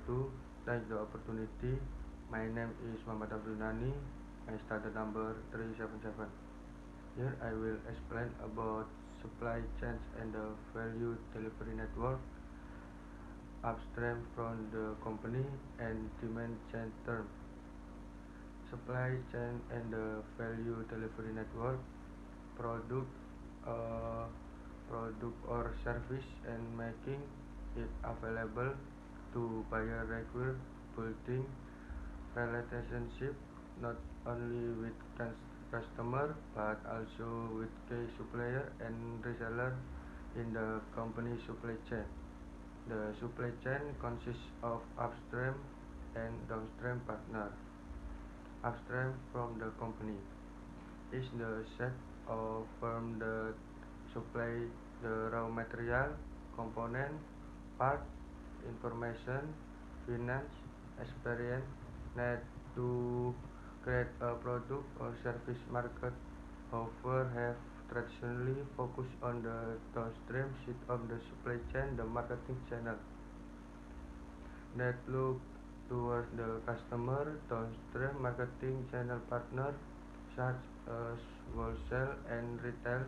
to take the opportunity. My name is Muhammad Abdul Nani. I started number 377. Here I will explain about supply chain and the value delivery network, upstream from the company, and demand chain term. Supply chain and the value delivery network, product, uh, product or service, and making it available to buyer require building relationship not only with customer but also with key supplier and reseller in the company supply chain. The supply chain consists of upstream and downstream partner. Upstream from the company is the set of firm that supply the raw material, component, part, information, finance, experience need to create a product or service market. However, have traditionally focused on the downstream side of the supply chain, the marketing channel that look towards the customer. Downstream marketing channel partner such as wholesale and retail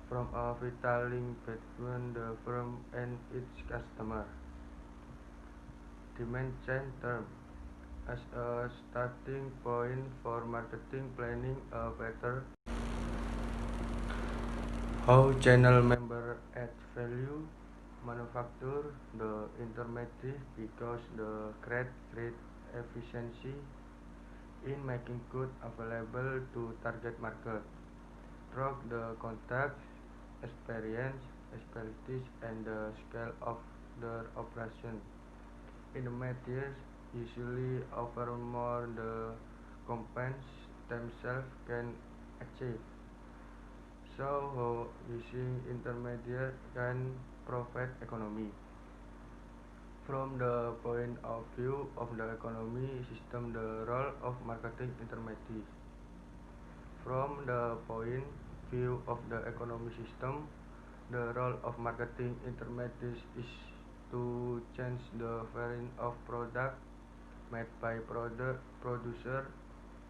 from a vital link between the firm and its customer. Demand chain term as a starting point for marketing planning, a better how channel member add value, manufacture the intermediate because the great efficiency in making good available to target market. Track the contacts, experience, expertise, and the scale of their operation. Intermediates usually offer more the companies themselves can achieve. So, using intermediate can profit economy. From the point of view of the economy system, the role of marketing intermediates. From the point view of the economy system, the role of marketing intermediates is to change the variant of product made by producer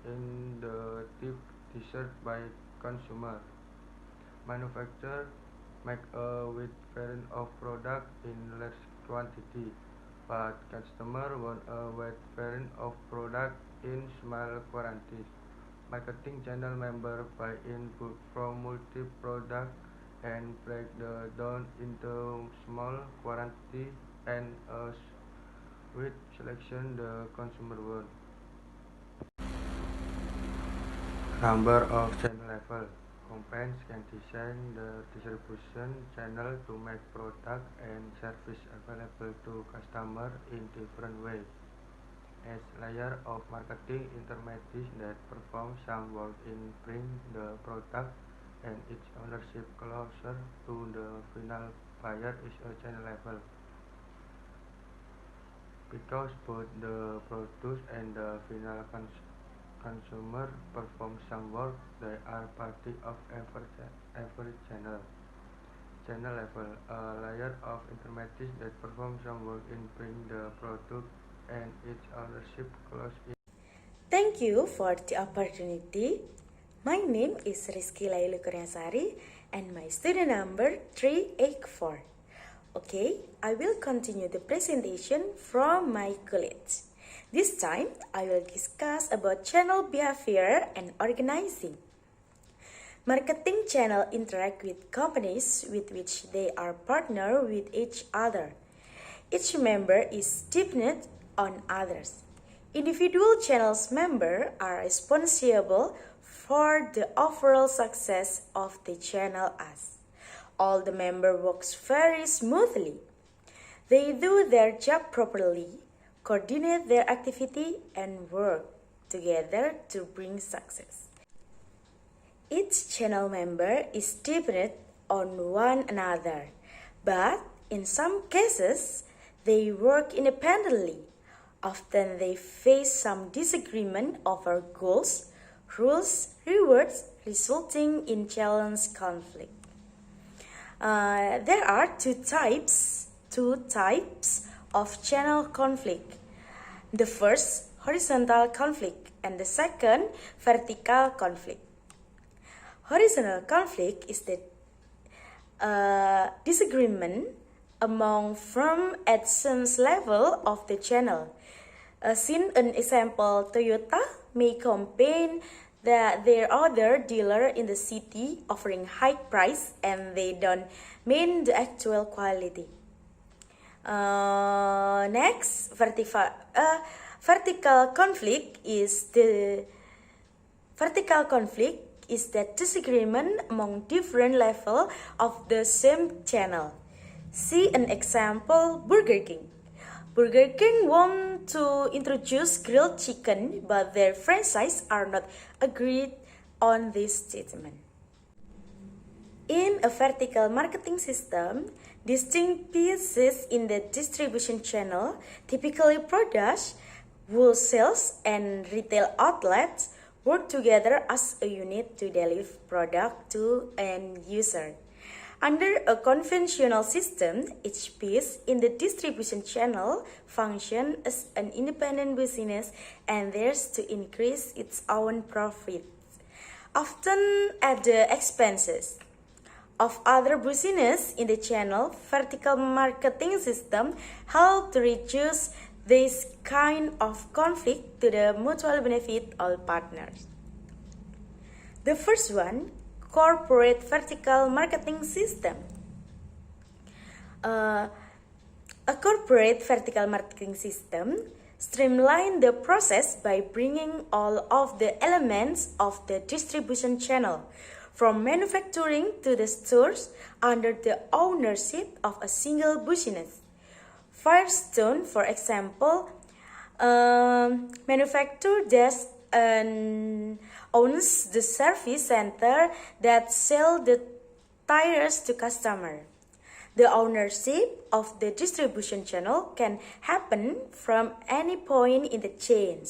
in the tip desired by consumer. Manufacturer make a wide variety of product in large quantity, but customer want a wide variety of product in small quantities. Marketing channel member buy in bulk from multiple product and break the down into small quantity and with selection the consumer want. Number of channel level. Companies can design the distribution channel to make product and service available to customer in different ways. As layer of marketing intermediates that perform some work in bring the product and its ownership closer to the final buyer is a channel level. Because both the produce and the final consumer perform some work, they are part of every channel. Channel level, a layer of intermediates that perform some work in bring the product and its ownership close in. Thank you for the opportunity. My name is Rizky Lailu Kurniasari and my student number 384. Okay, I will continue the presentation from my college. This time, I will discuss about channel behavior and organizing. Marketing channel interact with companies with which they are partner with each other. Each member is dependent on others. Individual channels members are responsible for the overall success of the channel as all the members works very smoothly. They do their job properly, coordinate their activity, and work together to bring success. Each channel member is dependent on one another, but in some cases, they work independently. Often they face some disagreement over goals, rules, rewards, resulting in challenge conflict. There are two types of channel conflict. The first, horizontal conflict, and the second, vertical conflict. Horizontal conflict is the disagreement among firm at some level of the channel. In an example, Toyota may complain that their other dealer in the city offering high price and they don't mean the actual quality. Next, vertical conflict is the disagreement among different levels of the same channel. See an example, Burger King. Burger King want to introduce grilled chicken, but their franchise are not agreed on this statement. In a vertical marketing system, distinct pieces in the distribution channel, typically products, wholesales, and retail outlets, work together as a unit to deliver product to end user. Under a conventional system, each piece in the distribution channel functions as an independent business and theirs to increase its own profits, often at the expenses of other business in the channel. Vertical marketing system help to reduce this kind of conflict to the mutual benefit of all partners. The first one, corporate vertical marketing system. A corporate vertical marketing system streamlines the process by bringing all of the elements of the distribution channel, from manufacturing to the stores, under the ownership of a single business. Firestone, for example, manufacturer desk and owns the service center that sell the tires to customer. The ownership of the distribution channel can happen from any point in the chain.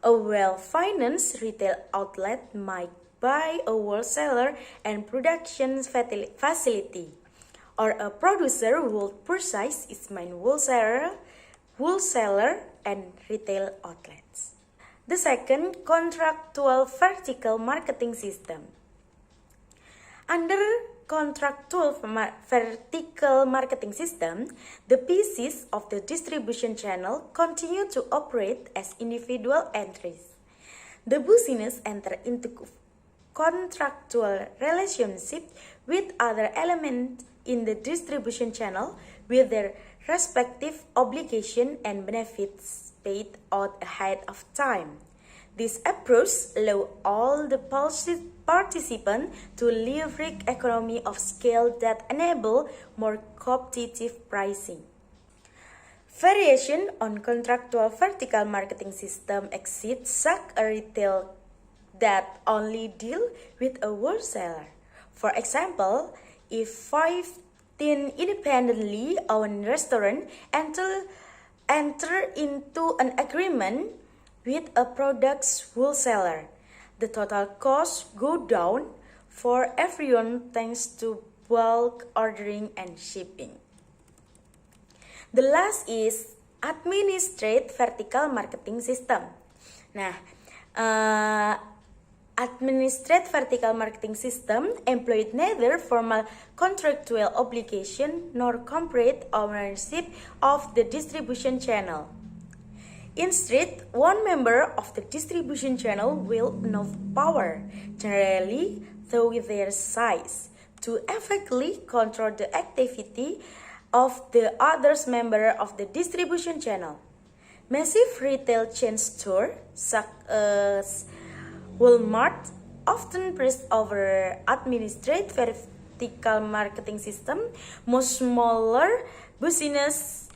A well-financed retail outlet might buy a wholesaler and production facility, or a producer would purchase its main wholesaler and retail outlets. The second, contractual vertical marketing system. Under contractual vertical marketing system, the pieces of the distribution channel continue to operate as individual entries. The business enter into contractual relationship with other elements in the distribution channel with their respective obligation and benefits paid out ahead of time. This approach allows all the participants to leverage economy of scale that enable more competitive pricing. Variation on contractual vertical marketing system exist such a retail that only deal with a wholesaler. For example, if 15 independently owned restaurants enter into an agreement with a product's wholesaler, the total cost go down for everyone thanks to bulk ordering and shipping. The last is administrative vertical marketing system. Administrative vertical marketing system employed neither formal contractual obligation nor corporate ownership of the distribution channel. Instead, one member of the distribution channel will enough power, generally through their size, to effectively control the activity of the other member of the distribution channel. Massive retail chain stores, such as Walmart, often praise over administrative vertical marketing system. Most smaller businesses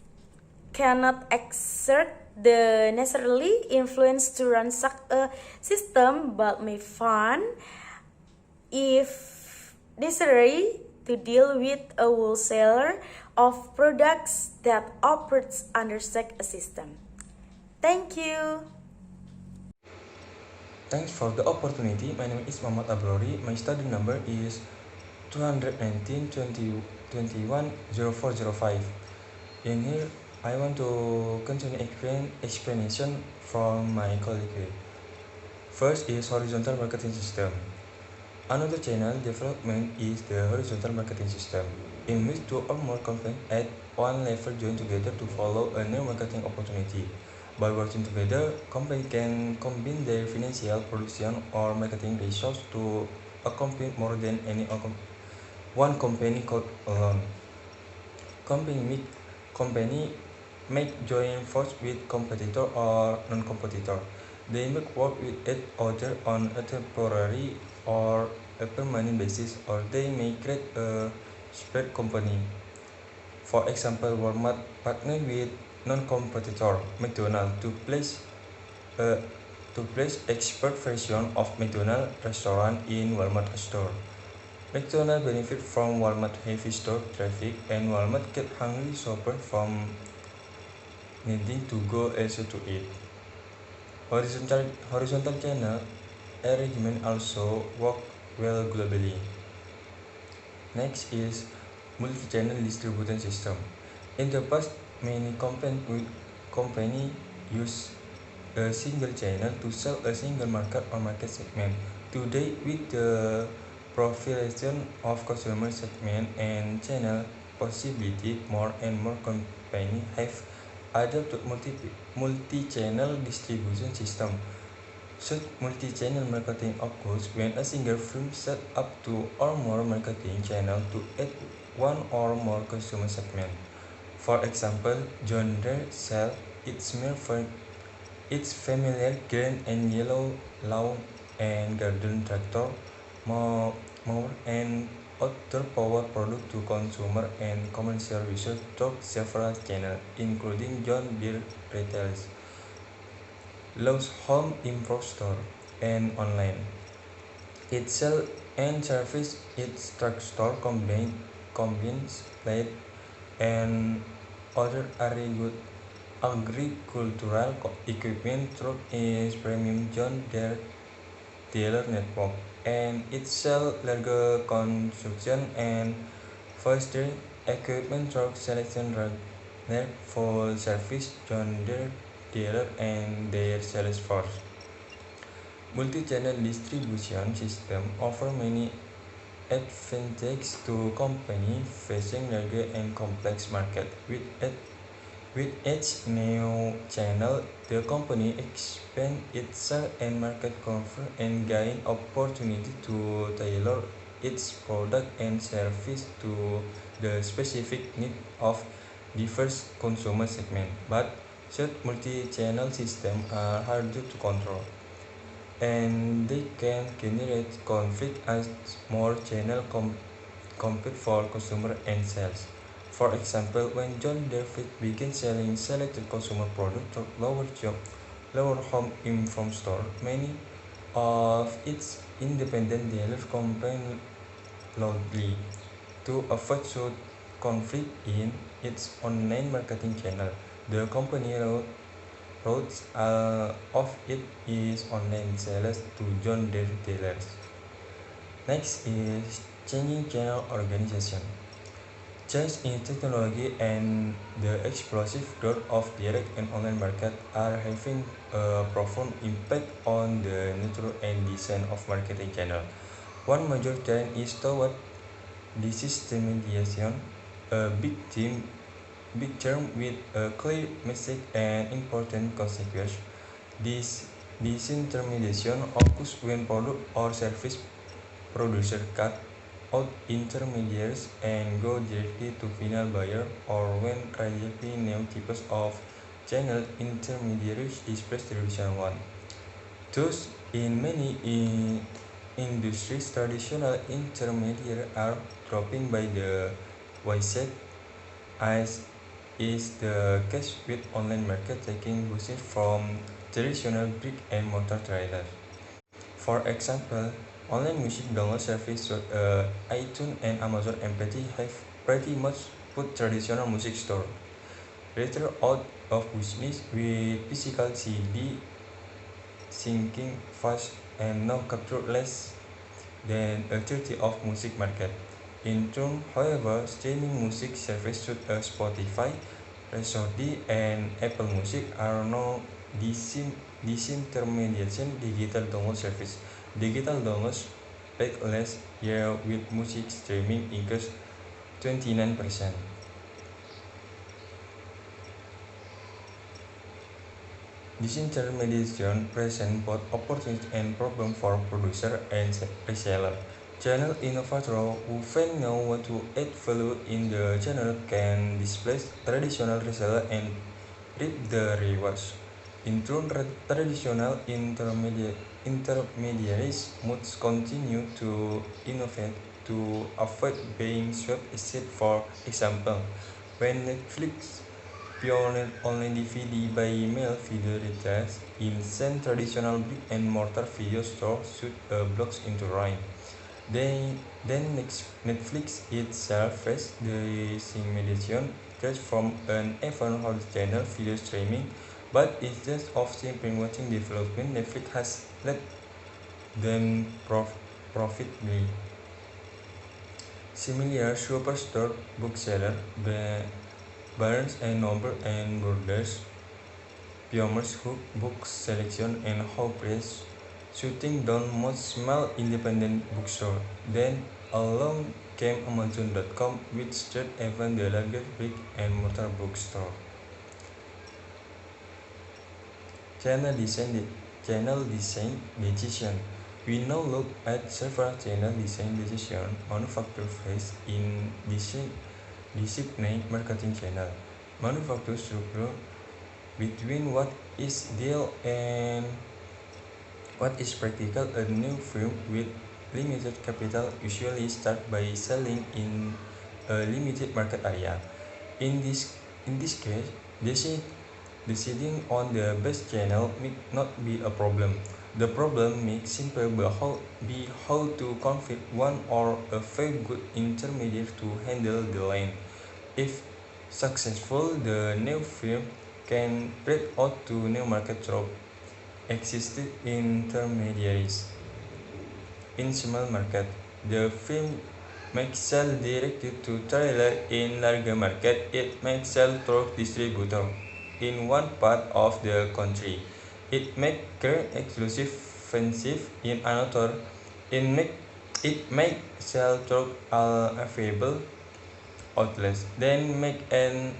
cannot exert the necessarily influence to run such a system, but may find if necessary to deal with a wholesaler of products that operates under such a system. Thank you. Thanks for the opportunity. My name is Muhammad Abrori. My study number is 219 21 0405. In here, I want to continue explanation from my colleague. First is horizontal marketing system. Another channel development is the horizontal marketing system, in which two or more companies at one level join together to follow a new marketing opportunity. By working together, companies can combine their financial, production, or marketing resources to accomplish more than one company could alone. Company make joint force with competitor or non-competitor. They make work with each other on a temporary or a permanent basis, or they may create a spread company. For example, Walmart partner with non-competitor McDonald's uh, to place expert version of McDonald's restaurant in Walmart store. McDonald's benefit from Walmart heavy store traffic, and Walmart get hungry shoppers from needing to go elsewhere to eat. Horizontal channel arrangement also work well globally. Next is multi-channel distribution system. In the past, many company use a single channel to sell a single market or market segment. Today, with the proliferation of consumer segment and channel possibility, more and more companies have adopted multi-channel distribution system. Such multi-channel marketing occurs when a single firm set up two or more marketing channels to add one or more consumer segment. For example, John Deere sells its its familiar green and yellow lawn and garden tractor, mower, and other power products to consumer and commercial users through several channels, including John Deere retailers, Lowe's home improvement store, and online. It sells and services its truck store, combines plate and other agricultural equipment through its premium John Deere dealer network, and it sells larger construction and forestry equipment through selection runner full service John Deere dealer and their sales force. Multi-channel distribution system offer many advantages to companies facing larger and complex market. With each new channel, the company expand its sales and market coverage and gain opportunity to tailor its product and service to the specific need of diverse consumer segment. But such multi-channel systems are harder to control, and they can generate conflict as more channels compete for consumer and sales. For example, when John Deere began selling selected consumer products to lower home improvement store, many of its independent dealers complained loudly. To avoid such conflict in its online marketing channel, the company routes of it is online sales to John Deere retailers. Next is changing channel organization. Change in technology and the explosive growth of direct and online market are having a profound impact on the nature and design of marketing channel. One major trend is toward disintermediation, a big term with a clear message and important consequence. This disintermediation occurs when product or service producer cut out intermediaries and go directly to final buyer, or when relatively new types of channel intermediaries displace traditional one. Thus, in many industries, traditional intermediaries are dropping by the wayside, as is the case with online market taking business from traditional brick and mortar traders. For example, online music download services such iTunes and Amazon MP3 have pretty much put traditional music store later out of business, with physical CD sinking fast and now capture less than a third of music market. In turn, however, streaming music services such as Spotify, Rhapsody, and Apple Music are now disintermediation digital download service. Digital downloads peaked last year with music streaming increased 29%. Disintermediation presents both opportunities and problems for producer and reseller. Channel innovators who find know what to add value in the channel can displace traditional reseller and reap the rewards. In turn, traditional intermediaries must continue to innovate to avoid being swept aside. For example, when Netflix pioneered online DVD by mail video retailers, instant traditional brick and mortar video stores shoot blocks into ruin. Then Netflix itself faced disintermediation just from an even channel video streaming, but instead of simply watching development, Netflix has let them profitably. Similar superstore bookseller Barnes and Noble and Borders pioneers who book selection and how price, shutting down most small independent bookstore. Then along came Amazon.com, which started even the largest brick and mortar bookstore. Channel design decision. We now look at several channel design decisions manufacturers face in designate marketing channel. Manufacturers struggle between what is ideal and what is practical. A new firm with limited capital usually starts by selling in a limited market area. In this case, deciding on the best channel may not be a problem. The problem may simply be how to configure one or a very good intermediate to handle the line. If successful, the new firm can break out to new market through existing intermediaries. In small market, the firm may sell directly to trailer. In larger market, it may sell through distributor. In one part of the country, it may carry exclusive fancies. In another, it may sell through all available outlets. Then make an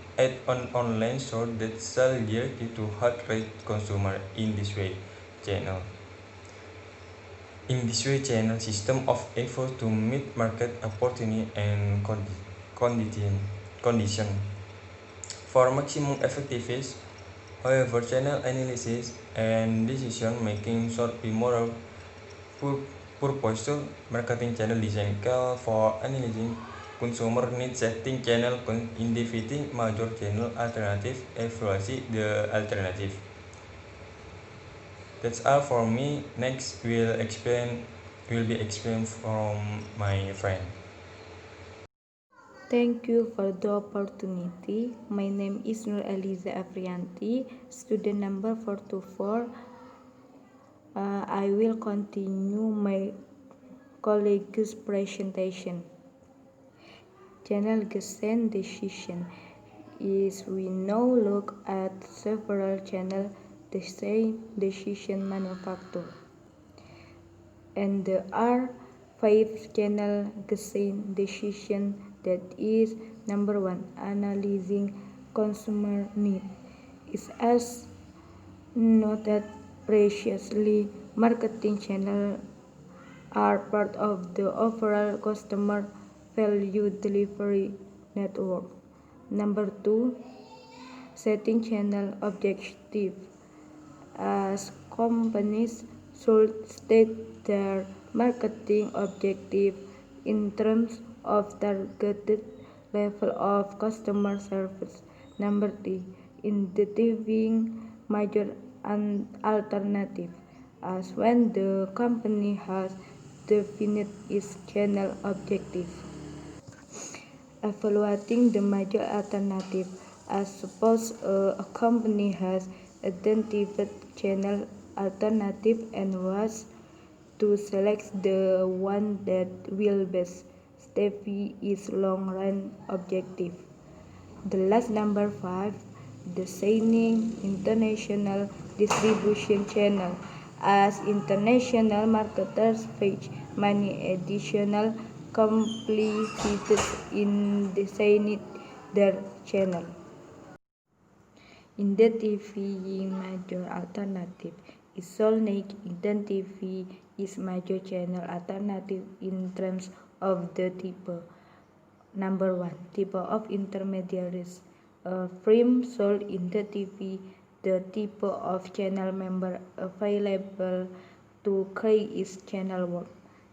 online store that sell directly to hard rate consumer. In this way, channel system of effort to meet market opportunity and condition. For maximum effectiveness, however, channel analysis and decision making should be more purposeful. Marketing channel design call for analyzing consumer needs, setting channel identifying major channel alternative, evaluate the alternative. That's all for me. Next will be explained from my friend. Thank you for the opportunity. My name is Nur Eliza Afrianti, student number 424. I will continue my colleague's presentation. Channel design decision is we now look at several channel design decision manufacturer. And there are 5 channel design decision. That is, number 1, analyzing consumer need. Is as noted previously, marketing channels are part of the overall customer value delivery network. Number 2, setting channel objective. As companies should state their marketing objective in terms of targeted level of customer service. Number 3, identifying major alternative. As when the company has defined its channel objective. Evaluating the major alternative. As suppose a company has identified channel alternative and was to select the one that will best serve its long-run objective. The last number 5, designing international distribution channel. As international marketers face many additional complexities in designing their channel. Identifying major alternative is Solnik identify is major channel alternative in terms of the type. Number 1. Type of intermediaries. A firm should identify the type of channel member available to carry its channel work.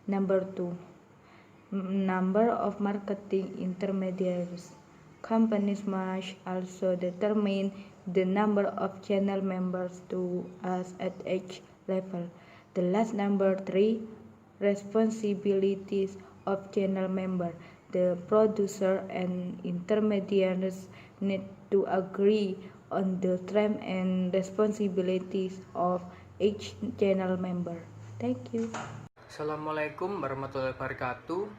Number 2. Number of marketing intermediaries. Companies must also determine the number of channel members to us at each level. The last number 3, responsibilities of channel member. The producer and intermediaries need to agree on the terms and responsibilities of each channel member. Thank you. Assalamualaikum warahmatullahi wabarakatuh.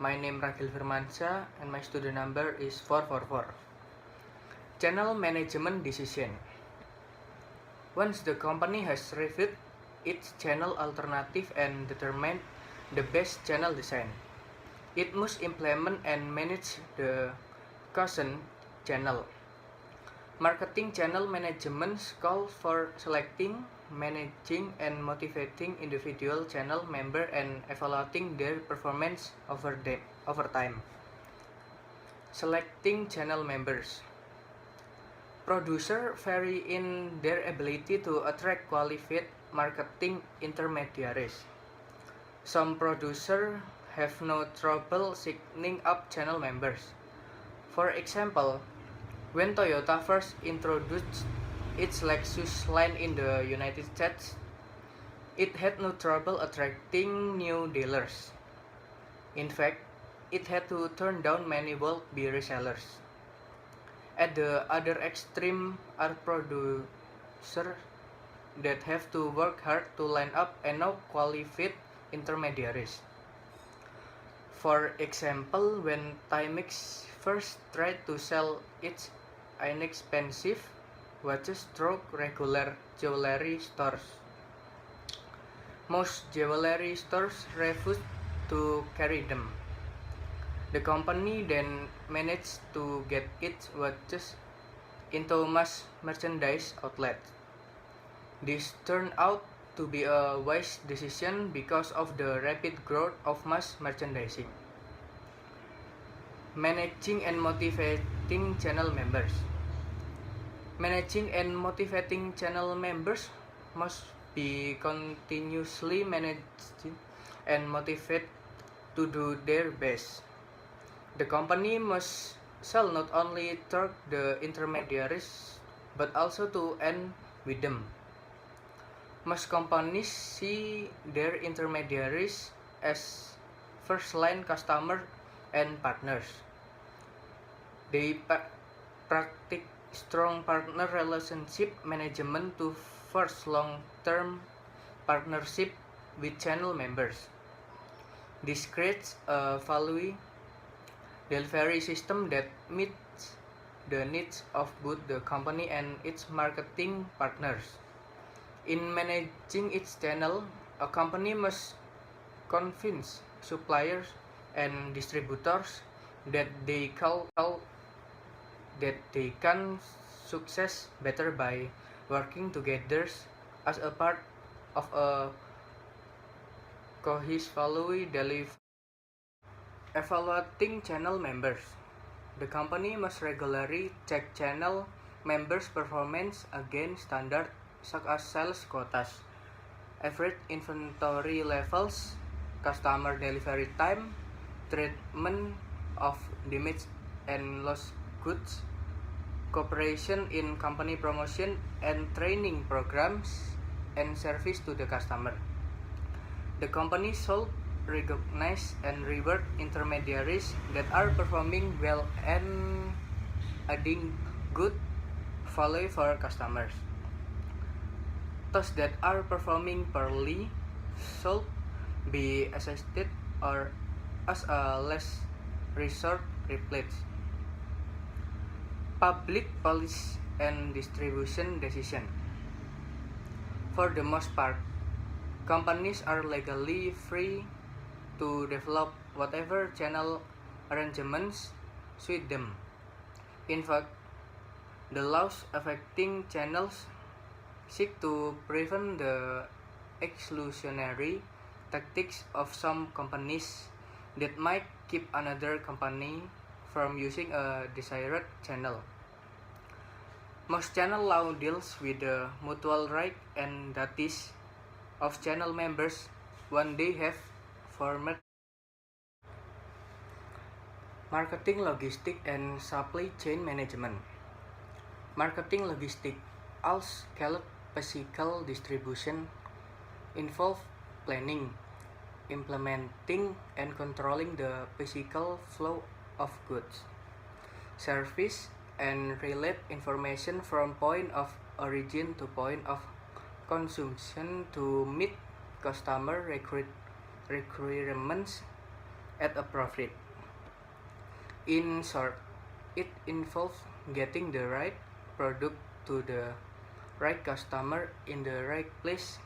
My name Ragil Firmansyah and my student number is 444. Channel management decision. Once the company has reviewed its channel alternative and determined the best channel design, it must implement and manage the chosen channel. Marketing channel management calls for selecting, managing, and motivating individual channel members and evaluating their performance over time. Selecting channel members. Producers vary in their ability to attract qualified marketing intermediaries. Some producers have no trouble signing up channel members. For example, when Toyota first introduced its Lexus line in the United States, it had no trouble attracting new dealers. In fact, it had to turn down many would-be resellers. At the other extreme are producers that have to work hard to line up enough qualified intermediaries. For example, when Timex first tried to sell its inexpensive watches through regular jewelry stores, most jewelry stores refused to carry them. The company then managed to get its watches into mass merchandise outlets. This turned out to be a wise decision because of the rapid growth of mass merchandising. Managing and motivating channel members. Managing and motivating channel members must be continuously managed and motivated to do their best. The company must sell not only through the intermediaries but also to end with them. Most companies see their intermediaries as first-line customers and partners. They practice strong partner relationship management to force long-term partnership with channel members. This creates a value delivery system that meets the needs of both the company and its marketing partners. In managing its channel, a company must convince suppliers and distributors that they can success better by working together as a part of a cohesive value delivery. Evaluating channel members. The company must regularly check channel members' performance against standards such as sales quotas, average inventory levels, customer delivery time, treatment of damaged and lost goods, cooperation in company promotion and training programs, and service to the customer. The company should recognize and reward intermediaries that are performing well and adding good value for customers. Those that are performing poorly should be assisted or as a last resort replaced. Public policy and distribution decision. For the most part, companies are legally free to develop whatever channel arrangements suit them. In fact, the laws affecting channels seek to prevent the exclusionary tactics of some companies that might keep another company from using a desired channel. Most channel law deals with the mutual right and duties of channel members when they have formed. Marketing, logistic, and supply chain management. Marketing logistic, also called physical distribution, involve planning, implementing, and controlling the physical flow of goods, service, and relate information from point of origin to point of consumption to meet customer requirements at a profit. In short, it involves getting the right product to the right customer in the right place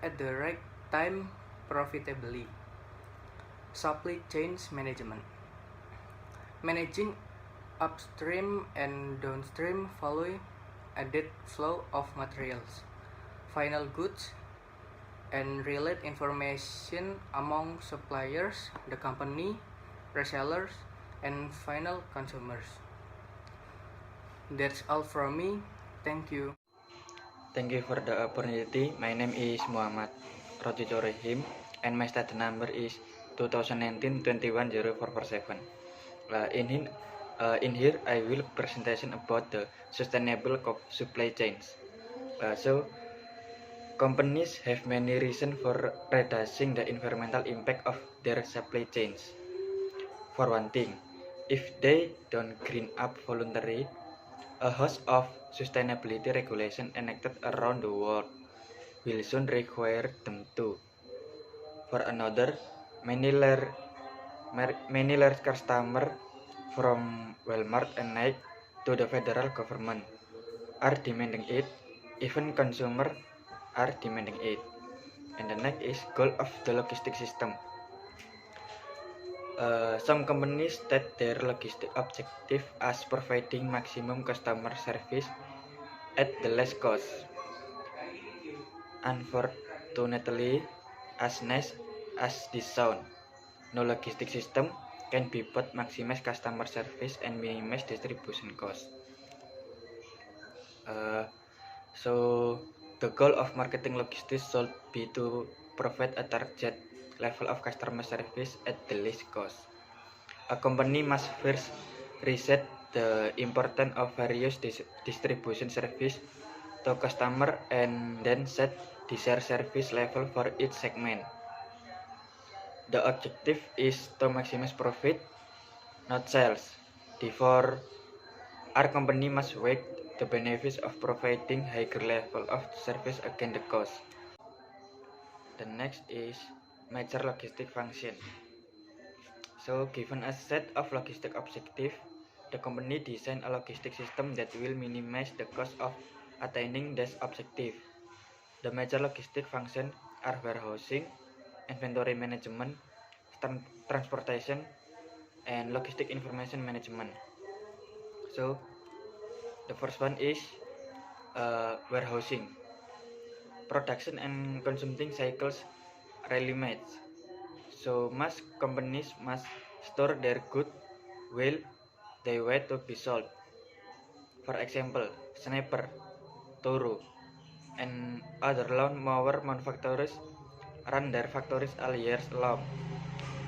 at the right time profitably. Supply chain management. Managing upstream and downstream value-added flow of materials, final goods, and relate information among suppliers, the company, resellers, and final consumers. That's all from me. Thank you. Thank you for the opportunity. My name is Muhammad Rojijo Rahim and my stat number is 2019-21-0447. In here I will presentation about the sustainable supply chains. So companies have many reasons for reducing the environmental impact of their supply chains. For one thing, if they don't green up voluntarily, a host of sustainability regulations enacted around the world will soon require them to. For another, many large customers from Walmart and Nike to the federal government are demanding it. Even consumers are demanding it. And the next is goal of the logistic system. Some companies state their logistic objective as providing maximum customer service at the least cost. Unfortunately, as nice as this sounds, no logistic system can be both maximize customer service and minimize distribution cost. So the goal of marketing logistics should be to provide a target level of customer service at the least cost. A company must first reset the importance of various distribution service to customer and then set desired service level for each segment. The objective is to maximize profit, not sales. Therefore, our company must weigh the benefits of providing higher level of service against the cost. The next is major logistic function. So, given a set of logistic objectives, the company design a logistic system that will minimize the cost of attaining this objective. The major logistic functions are warehousing, inventory management, transportation, and logistic information management. So, the first one is warehousing. Production and consuming cycles rarely match. So, most companies must store their goods while they wait to be sold. For example, Sniper, Toro, and other lawnmower manufacturers run their factories all year long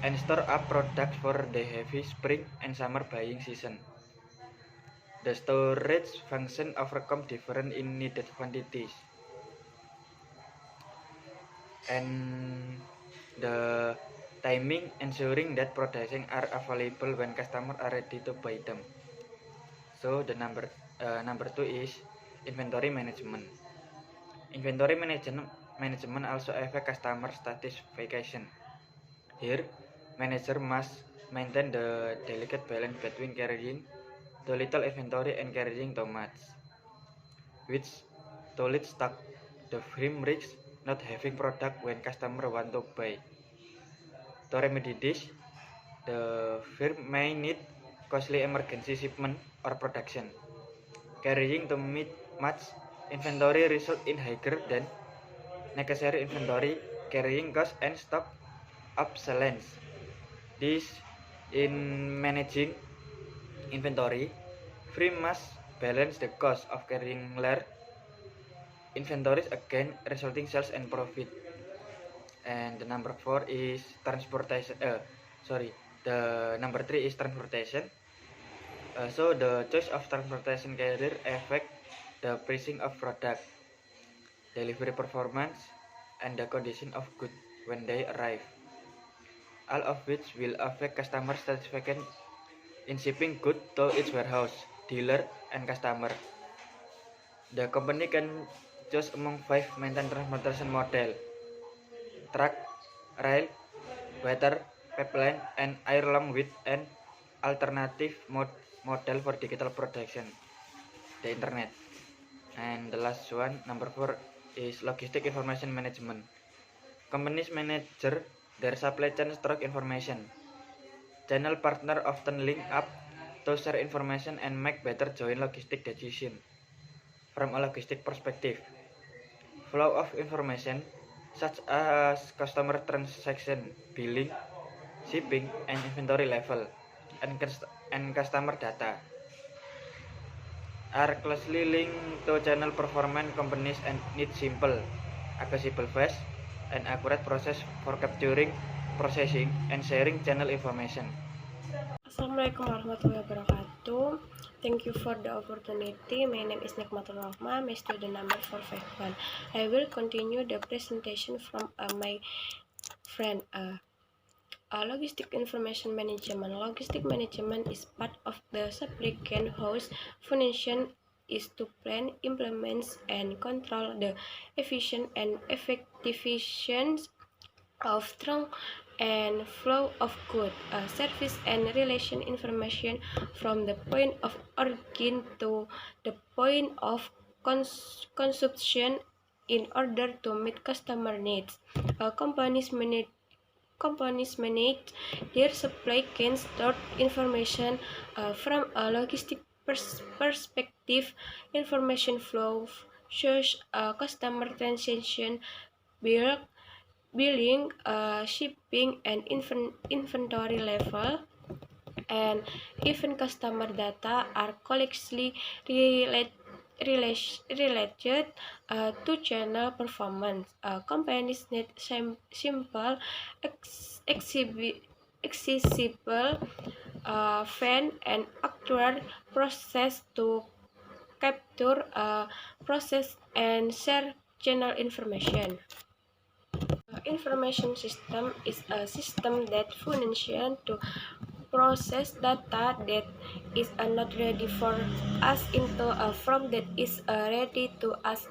and store up products for the heavy spring and summer buying season. The storage function overcome different in needed quantities, and the timing ensuring that products are available when customers are ready to buy them. So the number 2 is inventory management. Inventory management also affects customer satisfaction. Here, manager must maintain the delicate balance between carrying too little inventory and carrying too much. which solid stock. The firm risks not having product when customer want to buy. To remedy this, the firm may need costly emergency shipment or production. Carrying to meet much inventory result in higher than necessary inventory carrying cost and stock obsolescence. This in managing inventory, firm must balance the cost of carrying large inventories against resulting sales and profit. And the number 4 is transportation. The number 3 is transportation. So the choice of transportation carrier affect the pricing of product, delivery performance, and the condition of goods when they arrive. All of which will affect customer satisfaction in shipping goods to its warehouse, dealer, and customer. The company can choose among 5 main transportation model: truck, rail, water, pipeline, and air, along with an alternative model for digital production, the internet. And the last one, number 4, is logistic information management. Companies manage their supply chain stock information. Channel partner often link up to share information and make better joint logistic decision. From a logistic perspective, flow of information such as customer transaction, billing, shipping, and inventory level, and customer data are closely linked to channel performance. Companies and need simple, accessible, fast, and accurate process for capturing, processing, and sharing channel information. Assalamualaikum warahmatullahi wabarakatuh. Thank you for the opportunity. My name is Nikmatul Rahma, my student number 451. I will continue the presentation from my friend. Logistic information management. Logistic management is part of the supply chain whose function is to plan, implement, and control the efficient and effective of trunk and flow of goods, service, and relation information from the point of origin to the point of consumption in order to meet customer needs. Companies manage their supply chain stored information from a logistic perspective. Information flow shows customer transaction, billing, shipping, and inventory level, and even customer data are closely related to channel performance. Companies need simple, accessible, fan, and accurate process to capture, process, and share channel information. Information system is a system that functions to process data that is not ready for us into a form that is ready to us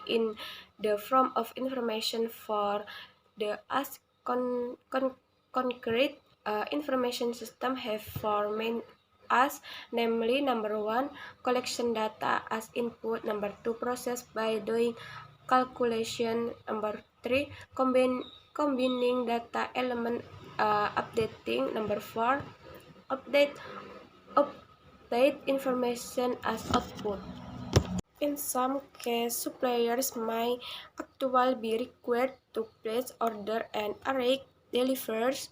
in the form of information for the us concrete. Information system have four main as, namely: number 1, collection data as input; number 2, process by doing calculation; number 3, combining data element, updating; number 4, update information as output. In some cases, suppliers may actually be required to place order and arrange deliveries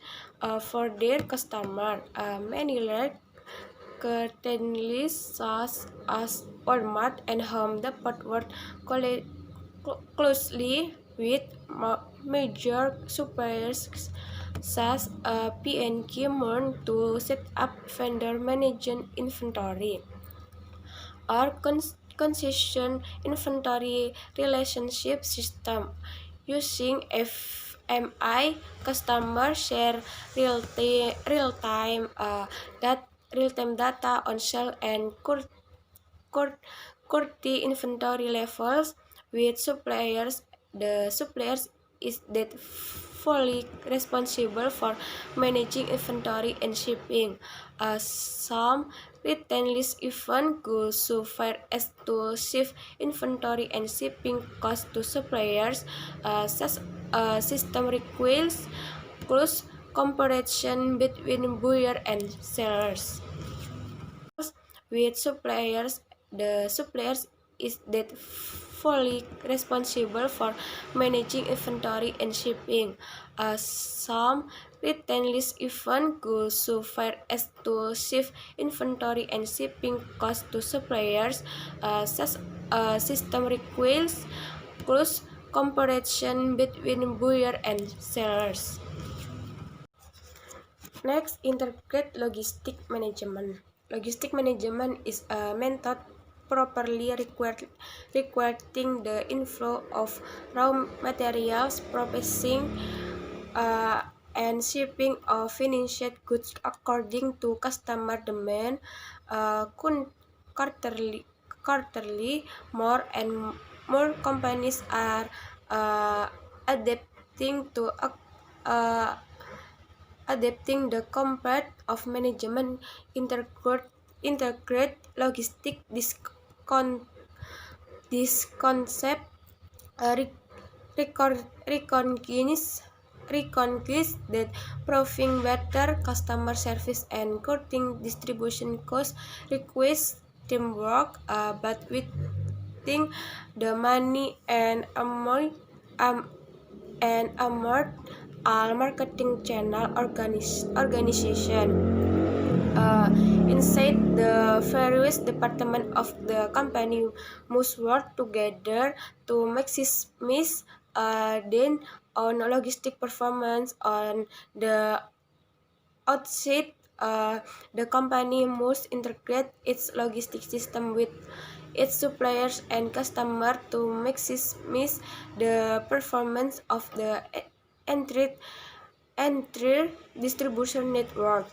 for their customer. Many large retailers such as Walmart and Home Depot work closely with major suppliers such as P&G Moon to set up vendor management inventory or concession inventory relationship system. Using FMI, customer share real-time data on sale and quality inventory levels with suppliers. The suppliers is that fully responsible for managing inventory and shipping. Some retail list even go so far as to shift inventory and shipping costs to suppliers. Such a system requires close cooperation between buyer and sellers. With suppliers, the suppliers is that fully responsible for managing inventory and shipping. Some retail lists even go so far as to shift inventory and shipping costs to suppliers. Such a system requires close cooperation between buyer and sellers. Next, integrate logistic management. Logistic management is a method properly requiring the inflow of raw materials, processing, and shipping of finished goods according to customer demand. Quarterly, more and more companies are adapting the concept of management integrate logistic. This concept recognizes that proving better customer service and cutting distribution costs requires teamwork, but within the money and amount all marketing channel organization. Inside the various departments of the company must work together to maximize then on logistic performance. On the outset, the company must integrate its logistic system with its suppliers and customers to maximize the performance of the entire distribution network.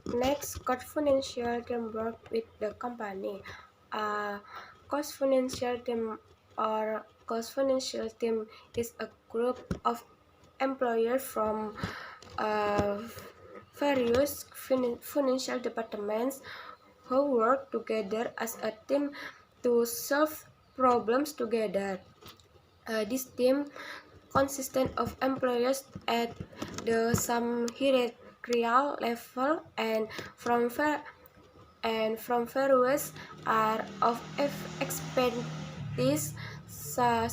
Next, cost financial teamwork with the company. Cost financial team is a group of employees from various financial departments who work together as a team to solve problems together. This team consists of employees at the some hierarchical level and from various are of expertise such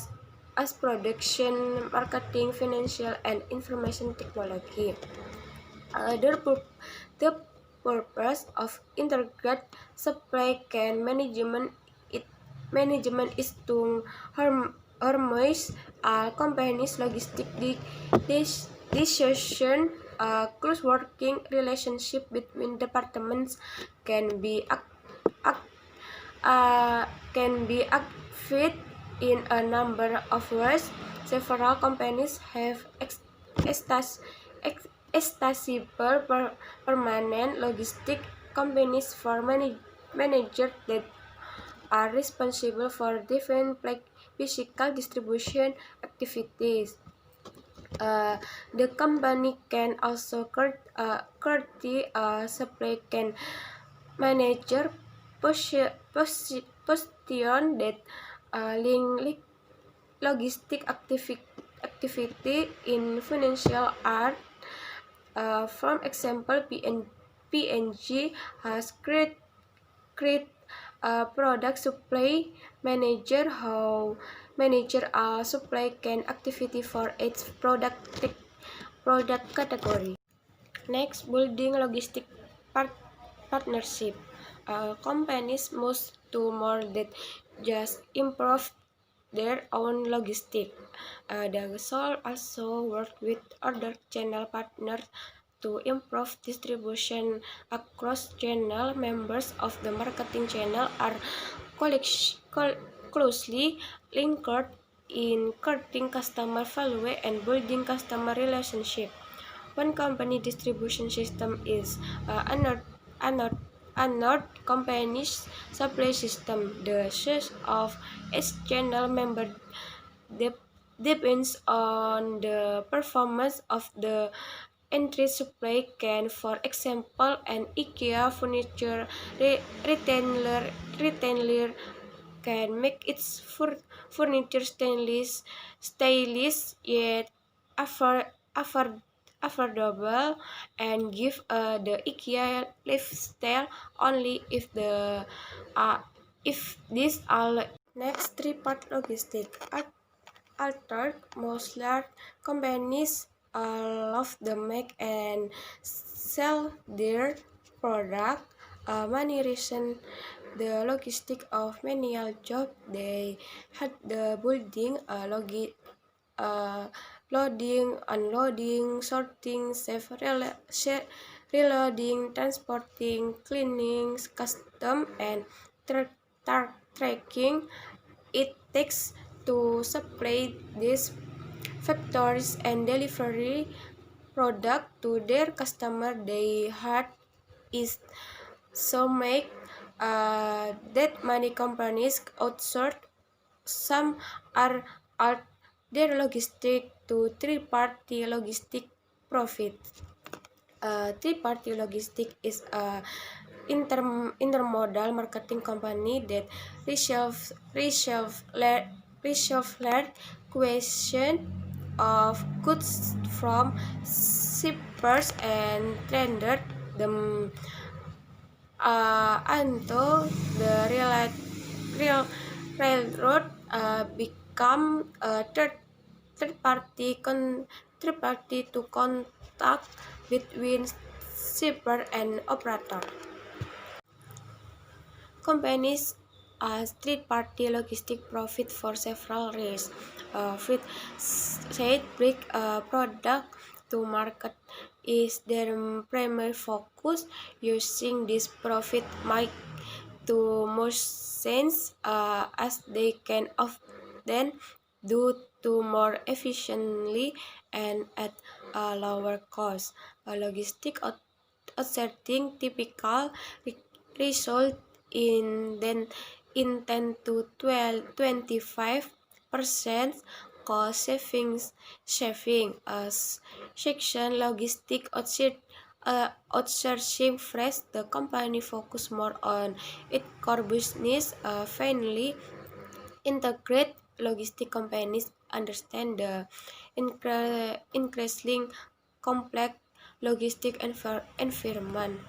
as production, marketing, financial, and information technology. The purpose of integrated supply chain management is to harmonize companies' logistic decision. Close working relationship between departments can be activated in a number of ways. Several companies have established permanent logistic companies for managers that are responsible for different physical distribution activities. The company can also create a supply chain manager position that link logistic activity in financial art. For example, P&G has create a product supply manager who manages a supply chain activity for its product category. Next, building logistic partnership. Companies must do more than just improve their own logistic. They should also work with other channel partners to improve distribution across channel. Members of the marketing channel are closely linked in creating customer value and building customer relationship. One company distribution system is another company's supply system. The size of each channel member depends on the performance of the entry supply chain. For example, an IKEA furniture retailer can make its furniture stylish yet afford, afford, affordable, and give the IKEA lifestyle only uh, if these are next three-part logistic. Altered most large companies love to make and sell their product. Many reason the logistic of manual job. They had the building, loading, unloading, sorting, reloading, transporting, cleaning, custom, and tracking. It takes to supply these factories and delivery product to their customer. They had is so make that many companies outsource. Some are out their logistic to three-party logistic profit. Three-party logistic is a intermodal marketing company that resolve question of goods from shippers and traders them until the railroad become a third party to contact between shipper and operator. Companies as third-party logistic profit for several reasons. First, said bring a product to market is their primary focus. Using this profit might to more sense as they can often do to more efficiently and at a lower cost. A logistic outsourcing typical result in 10 to 25% cost saving as section logistic outsourcing fresh. The company focus more on its core business. Finally, integrate logistic companies understand the increasingly complex logistic environment.